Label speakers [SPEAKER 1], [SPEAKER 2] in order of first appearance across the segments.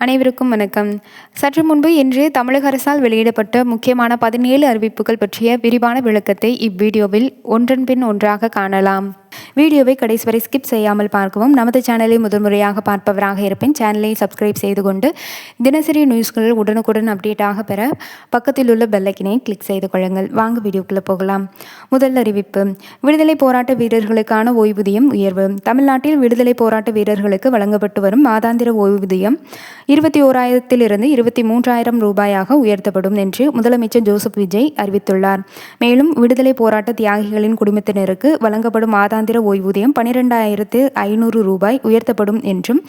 [SPEAKER 1] அனைவருக்கும் வணக்கம். சற்று முன்பு இன்று தமிழக அரசால் வெளியிடப்பட்ட முக்கியமான 17 அறிவிப்புகள் பற்றிய விரிவான விளக்கத்தை இவ்வீடியோவில் ஒன்றன் பின் ஒன்றாக காணலாம். வீடியோவை கடைசி வரை ஸ்கிப் செய்யாமல் பார்க்கவும். நமது சேனலை முதன்முறையாக பார்ப்பவராக இருப்பின் சேனலை சப்ஸ்கிரைப் செய்து கொண்டு தினசரி நியூஸ்கள் உடனுக்குடன் அப்டேட்டாக பெற பக்கத்தில் உள்ள பெல்லைக்கினை கிளிக் செய்து கொள்ளுங்கள். வாங்க வீடியோக்குள்ளே போகலாம். முதல் அறிவிப்பு: விடுதலை போராட்ட வீரர்களுக்கான ஓய்வூதியம் உயர்வு. தமிழ்நாட்டில் விடுதலை போராட்ட வீரர்களுக்கு வழங்கப்பட்டு வரும் மாதாந்திர ஓய்வூதியம் 21,000 23,000 ரூபாயாக உயர்த்தப்படும் என்று முதலமைச்சர் ஜோசப் விஜய் அறிவித்துள்ளார். மேலும் விடுதலை போராட்ட தியாகிகளின் குடும்பத்தினருக்கு வழங்கப்படும் மாதாந்திர ஓய்வூதியம் 12,500 ரூபாய் உயர்த்தப்படும் என்றும்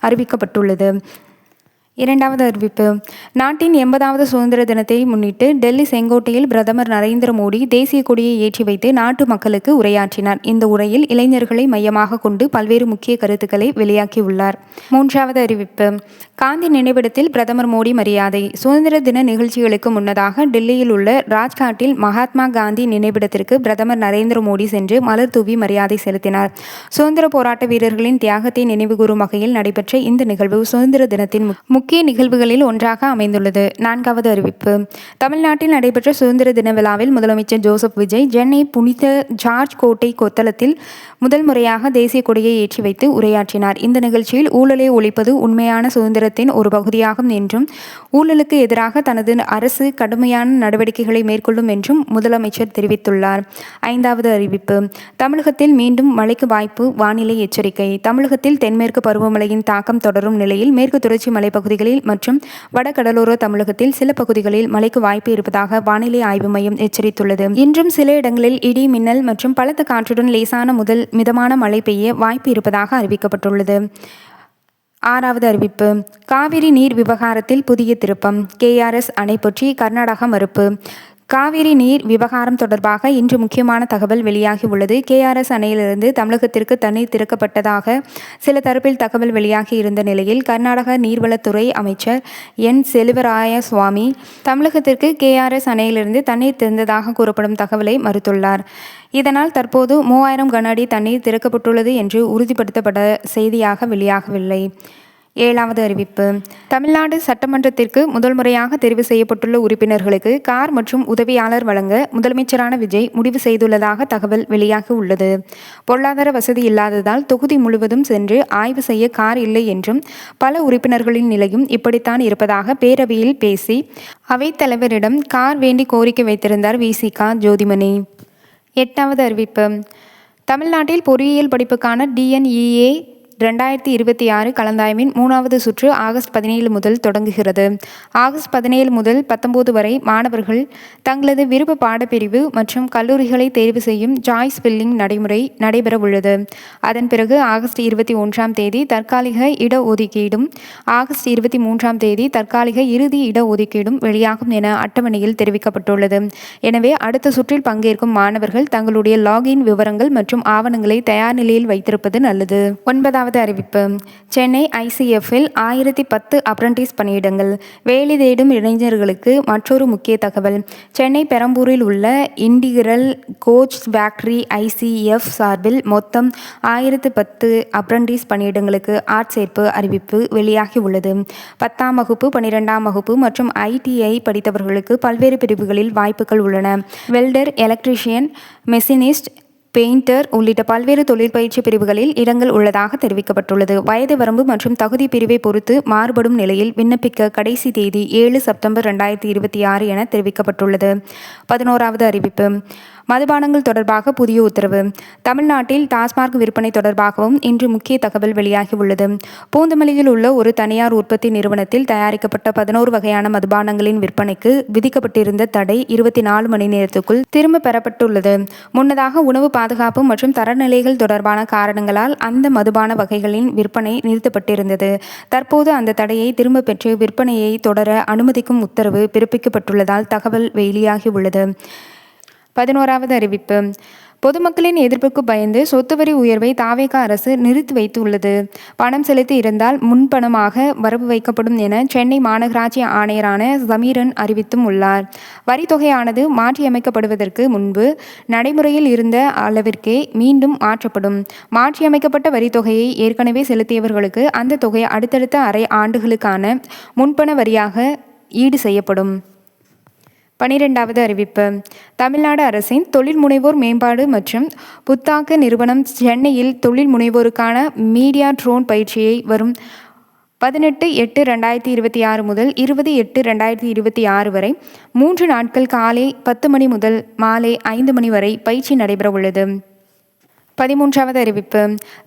[SPEAKER 1] அறிவிக்கப்பட்டுள்ளது. இரண்டாவது அறிவிப்பு: நாட்டின் 80வது சுதந்திர தினத்தை முன்னிட்டு டெல்லி செங்கோட்டையில் பிரதமர் நரேந்திர மோடி தேசிய கொடியை ஏற்றி வைத்து நாட்டு மக்களுக்கு உரையாற்றினார். இந்த உரையில் இளைஞர்களை மையமாக கொண்டு பல்வேறு முக்கிய கருத்துக்களை வெளியாக்கியுள்ளார். மூன்றாவது அறிவிப்பு: காந்தி நினைவிடத்தில் பிரதமர் மோடி மரியாதை. சுதந்திர தின நிகழ்ச்சிகளுக்கு முன்னதாக டெல்லியில் உள்ள ராஜ்காட்டில் மகாத்மா காந்தி நினைவிடத்திற்கு பிரதமர் நரேந்திர மோடி சென்று மலர் தூவி மரியாதை செலுத்தினார். சுதந்திர போராட்ட வீரர்களின் தியாகத்தை நினைவுகூரும் வகையில் நடைபெற்ற இந்த நிகழ்வு சுதந்திர தினத்தின் முக்கிய நிகழ்வுகளில் ஒன்றாக அமைந்துள்ளது. நான்காவது அறிவிப்பு: தமிழ்நாட்டில் நடைபெற்ற சுதந்திர தின விழாவில் முதலமைச்சர் ஜோசப் விஜய் சென்னை புனித ஜார்ஜ் கோட்டை கொத்தளத்தில் முதல் முறையாக தேசிய கொடியை ஏற்றி வைத்து உரையாற்றினார். இந்த நிகழ்ச்சியில் ஊழலை ஒழிப்பது உண்மையான சுதந்திரத்தின் ஒரு பகுதியாகும் என்றும் ஊழலுக்கு எதிராக தனது அரசு கடுமையான நடவடிக்கைகளை மேற்கொள்ளும் என்றும் முதலமைச்சர் தெரிவித்துள்ளார். ஐந்தாவது அறிவிப்பு: தமிழகத்தில் மீண்டும் மழைக்கு வாய்ப்பு. வானிலை எச்சரிக்கை: தமிழகத்தில் தென்மேற்கு பருவமழையின் தாக்கம் தொடரும் நிலையில் மேற்கு தொடர்ச்சி மலைப்பகுதிகளில் மற்றும் வட கடலோர தமிழகத்தில் சில பகுதிகளில் மழைக்கு வாய்ப்பு இருப்பதாக வானிலை ஆய்வு மையம் எச்சரித்துள்ளது. இன்றும் சில இடங்களில் இடி, மின்னல் மற்றும் பலத்த காற்றுடன் லேசான முதல் மிதமான மழை பெய்ய வாய்ப்பு இருப்பதாக அறிவிக்கப்பட்டுள்ளது. ஆறாவது அறிவிப்பு: காவிரி நீர் விவகாரத்தில் புதிய திருப்பம். KRS அணை பற்றி கர்நாடகா மறுப்பு. காவிரி நீர் விவகாரம் தொடர்பாக இன்று முக்கியமான தகவல் வெளியாகி உள்ளது. KRS அணையிலிருந்து தமிழகத்திற்கு தண்ணீர் திறக்கப்பட்டதாக சில தரப்பில் தகவல் வெளியாகி இருந்த நிலையில் கர்நாடக நீர்வளத்துறை அமைச்சர் செல்வராயசுவாமி தமிழகத்திற்கு KRS அணையிலிருந்து தண்ணீர் திறந்ததாக கூறப்படும் தகவலை மறுத்துள்ளார். இதனால் தற்போது 3000 கன அடி தண்ணீர் திறக்கப்பட்டுள்ளது என்று உறுதிப்படுத்தப்பட்ட செய்தியாக வெளியாகவில்லை. ஏழாவது அறிவிப்பு: தமிழ்நாடு சட்டமன்றத்திற்கு முதல் முறையாக தெரிவு செய்யப்பட்டுள்ள உறுப்பினர்களுக்கு கார் மற்றும் உதவியாளர் வழங்க முதலமைச்சரான விஜய் முடிவு செய்துள்ளதாக தகவல் வெளியாகி உள்ளது. பொருளாதார வசதி இல்லாததால் தொகுதி முழுவதும் சென்று ஆய்வு செய்ய கார் இல்லை என்றும் பல உறுப்பினர்களின் நிலையும் இப்படித்தான் இருப்பதாக பேரவையில் பேசி அவைத்தலைவரிடம் கார் வேண்டி கோரிக்கை வைத்திருந்தார் VCK ஜோதிமணி. எட்டாவது அறிவிப்பு: தமிழ்நாட்டில் பொறியியல் படிப்புக்கான DNEA 2026 கலந்தாய்வின் 3வது சுற்று ஆகஸ்ட் 17 முதல் தொடங்குகிறது. ஆகஸ்ட் 17 முதல் 19 வரை மாணவர்கள் தங்களது விருப்ப பாடப்பிரிவு மற்றும் கல்லூரிகளை தேர்வு செய்யும் சாய்ஸ் ஃபில்லிங் நடைமுறை நடைபெற உள்ளது. அதன் பிறகு ஆகஸ்ட் 21ஆம் தேதி தற்காலிக இடஒதுக்கீடும் ஆகஸ்ட் 23ஆம் தேதி தற்காலிக இறுதி இடஒதுக்கீடும் வெளியாகும் என அட்டவணையில் தெரிவிக்கப்பட்டுள்ளது. எனவே அடுத்த சுற்றில் பங்கேற்கும் மாணவர்கள் தங்களுடைய லாகின் விவரங்கள் மற்றும் ஆவணங்களை தயார் நிலையில் வைத்திருப்பது நல்லது. ஒன்பதாவது அறிவிப்பு: சென்னை ICFல் 1010 அப்ரண்டிஸ் பணியிடங்கள். வேலை தேடும் இளைஞர்களுக்கு மற்றொரு முக்கிய தகவல். சென்னை பெரம்பூரில் உள்ள இன்டிகிரல் கோச் ஃபேக்டரி ICF சார்பில் மொத்தம் 1010 அப்ரண்டிஸ் பணியிடங்களுக்கு ஆட்சேர்ப்பு அறிவிப்பு வெளியாகி உள்ளது. 10ஆம் வகுப்பு 12ஆம் வகுப்பு மற்றும் ITI படித்தவர்களுக்கு பல்வேறு பிரிவுகளில் வாய்ப்புகள் உள்ளன. வெல்டர், எலக்ட்ரீஷியன், மெஷினிஸ்ட், பெயிண்டர் உள்ளிட்ட பல்வேறு தொழிற்பயிற்சி பிரிவுகளில் இடங்கள் உள்ளதாக தெரிவிக்கப்பட்டுள்ளது. வயது வரம்பு மற்றும் தகுதி பிரிவை பொறுத்து மாறுபடும் நிலையில் விண்ணப்பிக்க கடைசி தேதி 7 செப்டம்பர் 2026 என தெரிவிக்கப்பட்டுள்ளது. 11வது அறிவிப்பு: மதுபானங்கள் தொடர்பாக புதிய உத்தரவு. தமிழ்நாட்டில் டாஸ்மாக் விற்பனை தொடர்பாகவும் இன்று முக்கிய தகவல் வெளியாகி உள்ளது. பூந்தமல்லியில் உள்ள ஒரு தனியார் உற்பத்தி நிறுவனத்தில் தயாரிக்கப்பட்ட 11 வகையான மதுபானங்களின் விற்பனைக்கு விதிக்கப்பட்டிருந்த தடை 24 மணி நேரத்துக்குள் திரும்ப பெறப்பட்டுள்ளது. முன்னதாக உணவு பாதுகாப்பு மற்றும் தரநிலைகள் தொடர்பான காரணங்களால் அந்த மதுபான வகைகளின் விற்பனை நிறுத்தப்பட்டிருந்தது. தற்போது அந்த தடையை திரும்ப பெற்று விற்பனையை தொடர அனுமதிக்கும் உத்தரவு பிறப்பிக்கப்பட்டுள்ளதால் தகவல் வெளியாகி உள்ளது. 11வது அறிவிப்பு: பொதுமக்களின் எதிர்ப்புக்கு பயந்து சொத்து வரி உயர்வை தாவேக அரசு நிறுத்தி வைத்துள்ளது. பணம் செலுத்தி இருந்தால் முன்பணமாக வரவு வைக்கப்படும் என சென்னை மாநகராட்சி ஆணையரான சமீரன் அறிவித்தும் உள்ளார். வரித்தொகையானது மாற்றியமைக்கப்படுவதற்கு முன்பு நடைமுறையில் இருந்த அளவிற்கே மீண்டும் மாற்றப்படும். மாற்றியமைக்கப்பட்ட வரித்தொகையை ஏற்கனவே செலுத்தியவர்களுக்கு அந்த தொகை அடுத்தடுத்த அரை ஆண்டுகளுக்கான முன்பண வரியாக ஈடு செய்யப்படும். 12வது அறிவிப்பு. தமிழ்நாடு அரசின் தொழில் முனைவோர் மேம்பாடு மற்றும் புத்தாக்க நிறுவனம் சென்னையில் தொழில் முனைவோருக்கான மீடியா ட்ரோன் பயிற்சியை வரும் 18/8/2026 முதல் 20/8/2026 வரை 3 நாட்கள் காலை 10 மணி முதல் மாலை 5 மணி வரை பயிற்சி நடைபெறவுள்ளது. 13வது அறிவிப்பு.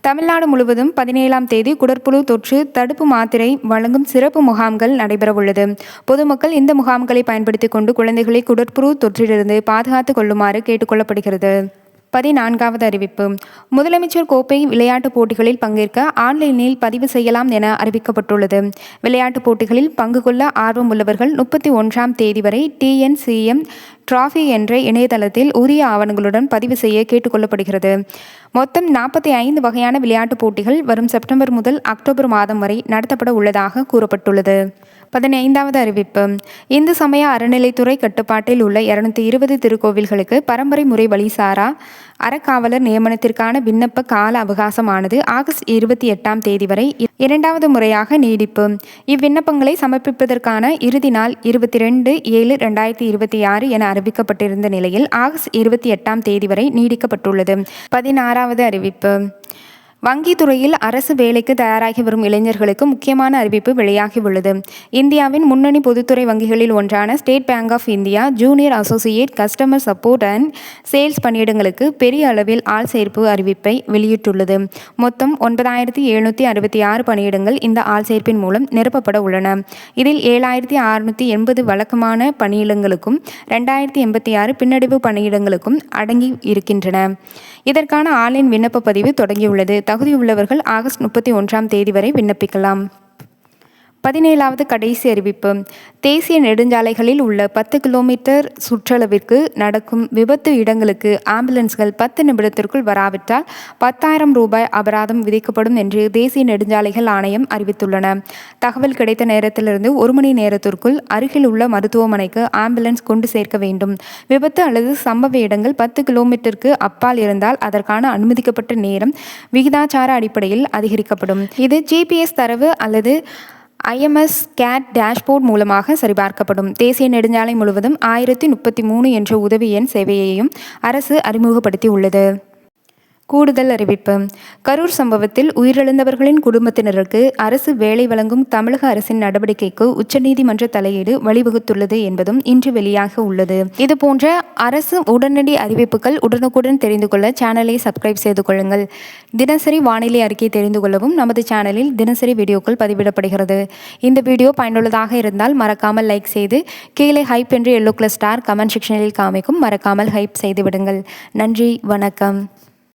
[SPEAKER 1] தமிழ்நாடு முழுவதும் 17ஆம் தேதி குடற்புழு தொற்று தடுப்பு மாத்திரை வழங்கும் சிறப்பு முகாம்கள் நடைபெறவுள்ளது. பொதுமக்கள் இந்த முகாம்களை பயன்படுத்திக் கொண்டு குழந்தைகளை குடற்புழு தொற்றிலிருந்து பாதுகாத்துக் கொள்ளுமாறு கேட்டுக்கொள்ளப்படுகிறது. 14வது அறிவிப்பு. முதலமைச்சர் கோப்பை விளையாட்டுப் போட்டிகளில் பங்கேற்க ஆன்லைனில் பதிவு செய்யலாம் என அறிவிக்கப்பட்டுள்ளது. விளையாட்டுப் போட்டிகளில் பங்கு கொள்ள ஆர்வமுள்ளவர்கள் 31ஆம் தேதி வரை TNCM டிராஃபி என்ற இணையதளத்தில் உரிய ஆவணங்களுடன் பதிவு செய்ய கேட்டுக்கொள்ளப்படுகிறது. மொத்தம் 45 வகையான விளையாட்டுப் போட்டிகள் வரும் செப்டம்பர் முதல் அக்டோபர் மாதம் வரை நடத்தப்பட உள்ளதாக கூறப்பட்டுள்ளது. 15வது அறிவிப்பு. இந்து சமய அறநிலைத்துறை கட்டுப்பாட்டில் உள்ள 220 திருக்கோவில்களுக்கு பரம்பரை முறை வழிசாரா அறக்காவலர் நியமனத்திற்கான விண்ணப்ப கால அவகாசமானது ஆகஸ்ட் 28ஆம் தேதி வரை 2வது முறையாக நீடிப்பு. இவ்விண்ணப்பங்களை சமர்ப்பிப்பதற்கான இறுதி நாள் 22/7/2026 என அறிவிக்கப்பட்டிருந்த நிலையில் ஆகஸ்ட் 28ஆம் தேதி வரை நீடிக்கப்பட்டுள்ளது. 16வது அறிவிப்பு. வங்கித்துறையில் அரசு வேலைக்கு தயாராகி வரும் இளைஞர்களுக்கு முக்கியமான அறிவிப்பு வெளியாகியுள்ளது. இந்தியாவின் முன்னணி பொதுத்துறை வங்கிகளில் ஒன்றான State Bank of India junior associate customer support and sales பணியிடங்களுக்கு பெரிய அளவில் ஆள் சேர்ப்பு அறிவிப்பை வெளியிட்டுள்ளது. மொத்தம் 9766 பணியிடங்கள் இந்த ஆள் சேர்ப்பின் மூலம் நிரப்பப்பட உள்ளன. இதில் 7680 வழக்கமான பணியிடங்களுக்கும் 2086 பின்னடைவு பணியிடங்களுக்கும் அடங்கி இருக்கின்றன. இதற்கான ஆன்லைன் விண்ணப்ப பதிவு தொடங்கியுள்ளது. தகுதியுள்ளவர்கள் ஆகஸ்ட் 31ஆம் தேதி வரை விண்ணப்பிக்கலாம். 17வது கடைசி அறிவிப்பு. தேசிய நெடுஞ்சாலைகளில் உள்ள 10 கிலோமீட்டர் சுற்றளவிற்கு நடக்கும் விபத்து இடங்களுக்கு ஆம்புலன்ஸ்கள் 10 நிமிடத்திற்குள் வராவிட்டால் 10,000 ரூபாய் அபராதம் விதிக்கப்படும் என்று தேசிய நெடுஞ்சாலைகள் ஆணையம் அறிவித்துள்ளன. தகவல் கிடைத்த நேரத்திலிருந்து 1 மணி நேரத்திற்குள் அருகில் உள்ள மருத்துவமனைக்கு ஆம்புலன்ஸ் கொண்டு சேர்க்க வேண்டும். விபத்து அல்லது சம்பவ இடங்கள் 10 கிலோமீட்டருக்கு அப்பால் இருந்தால் அதற்கான அனுமதிக்கப்பட்ட நேரம் விகிதாச்சார அடிப்படையில் அதிகரிக்கப்படும். இது GPS தரவு அல்லது IMS CAT டேஷ்போர்ட் மூலமாக சரிபார்க்கப்படும். தேசிய நெடுஞ்சாலை முழுவதும் 1033 என்ற உதவி எண் சேவையையும் அரசு அறிமுகப்படுத்தி உள்ளது. கூடுதல் அறிவிப்பு. கரூர் சம்பவத்தில் உயிரிழந்தவர்களின் குடும்பத்தினருக்கு அரசு வேலை வழங்கும் தமிழக அரசின் நடவடிக்கைக்கு உச்சநீதிமன்ற தலையீடு வழிவகுத்துள்ளது என்பதும் இன்று வெளியாக உள்ளது. இதுபோன்ற அரசு உடனடி அறிவிப்புகள் உடனுக்குடன் தெரிந்து கொள்ள சேனலை சப்ஸ்கிரைப் செய்து கொள்ளுங்கள். தினசரி வானிலை அறிக்கை தெரிந்து கொள்ளவும் நமது சேனலில் தினசரி வீடியோக்கள் பதிவிடப்படுகிறது. இந்த வீடியோ பயனுள்ளதாக இருந்தால் மறக்காமல் லைக் செய்து கீழே ஹைப் என்று எல்லோ கலர் ஸ்டார் கமெண்ட் செக்ஷனில் காமிக்கும் மறக்காமல் ஹைப் செய்து விடுங்கள். நன்றி, வணக்கம்.